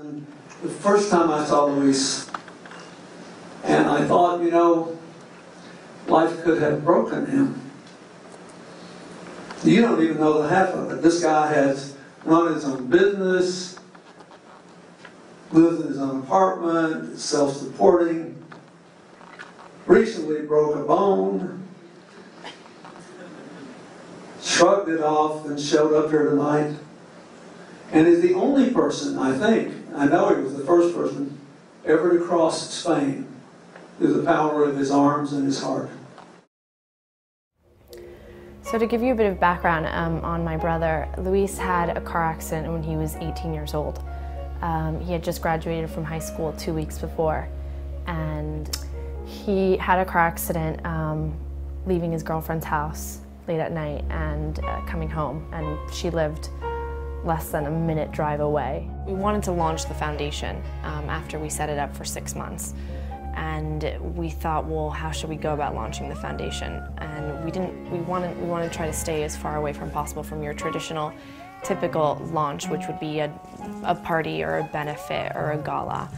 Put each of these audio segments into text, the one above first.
And the first time I saw Luis, and I thought, you know, life could have broken him. You don't even know the half of it. This guy has run his own business, lives in his own apartment, is self-supporting, recently broke a bone, shrugged it off and showed up here tonight, and is the only person, I think, I know he was the first person, ever to cross Spain through the power of his arms and his heart. So to give you a bit of background on my brother, Luis had a car accident when he was 18 years old. He had just graduated from high school 2 weeks before, and he had a car accident leaving his girlfriend's house late at night and coming home, and she lived less than a minute drive away. We wanted to launch the foundation after we set it up for 6 months. And we thought, well, how should we go about launching the foundation? And we wanted to try to stay as far away from possible from your traditional, typical launch, which would be a party or a benefit or a gala.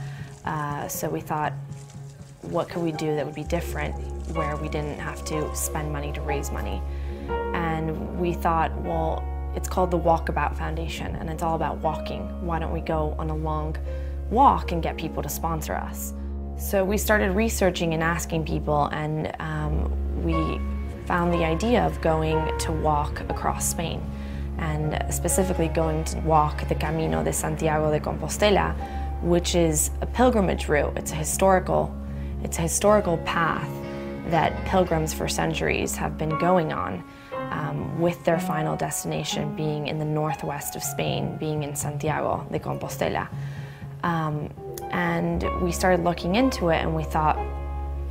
So we thought, what could we do that would be different, where we didn't have to spend money to raise money? And we thought, well, it's called the Walkabout Foundation, and it's all about walking. Why don't we go on a long walk and get people to sponsor us? So we started researching and asking people, and we found the idea of going to walk across Spain, and specifically going to walk the Camino de Santiago de Compostela, which is a pilgrimage route. It's a historical path that pilgrims for centuries have been going on, with their final destination being in the northwest of Spain, being in Santiago de Compostela. And we started looking into it, and we thought,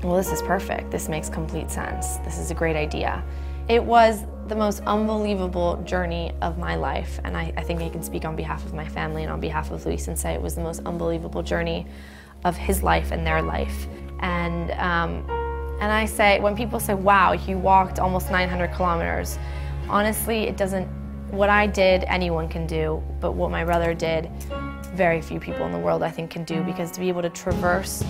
well, this is perfect. This makes complete sense. This is a great idea. It was the most unbelievable journey of my life, and I think I can speak on behalf of my family and on behalf of Luis and say it was the most unbelievable journey of his life and their life. And I say, when people say, wow, you walked almost 900 kilometers, honestly, it doesn't, what I did, anyone can do, but what my brother did, very few people in the world, I think, can do, because to be able to traverse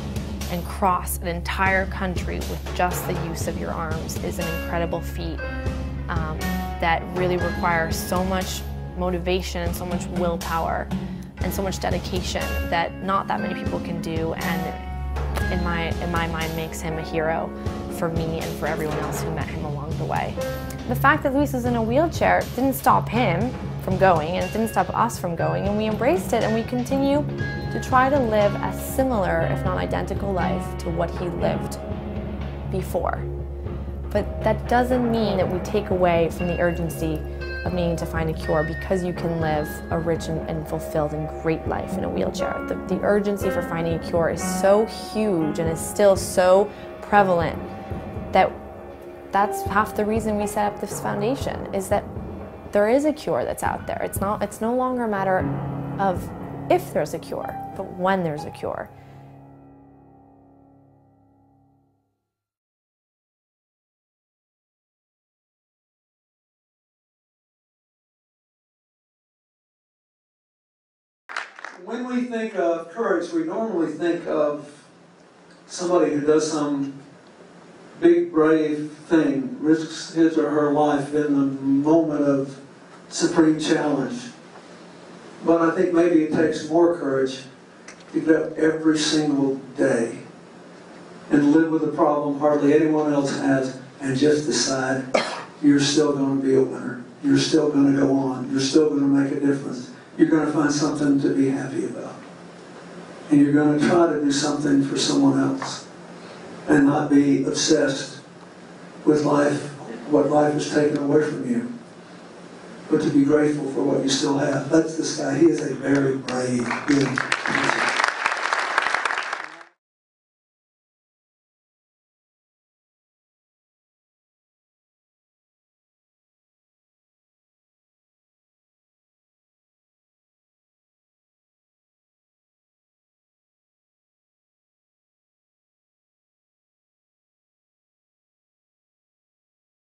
and cross an entire country with just the use of your arms is an incredible feat that really requires so much motivation and so much willpower and so much dedication that not that many people can do, and in my mind makes him a hero for me and for everyone else who met him along the way. The fact that Luis is in a wheelchair didn't stop him from going, and it didn't stop us from going, and we embraced it, and we continue to try to live a similar, if not identical, life to what he lived before. But that doesn't mean that we take away from the urgency of needing to find a cure, because you can live a rich and fulfilled and great life in a wheelchair. The urgency for finding a cure is so huge and is still so prevalent that that's half the reason we set up this foundation, is that there is a cure that's out there. It's no longer a matter of if there's a cure, but when there's a cure. When we think of courage, we normally think of somebody who does some big, brave thing, risks his or her life in the moment of supreme challenge. But I think maybe it takes more courage to get up every single day and live with a problem hardly anyone else has, and just decide you're still going to be a winner. You're still going to go on. You're still going to make a difference. You're going to find something to be happy about. And you're going to try to do something for someone else, and not be obsessed with life, what life has taken away from you, but to be grateful for what you still have. That's this guy. He is a very brave being.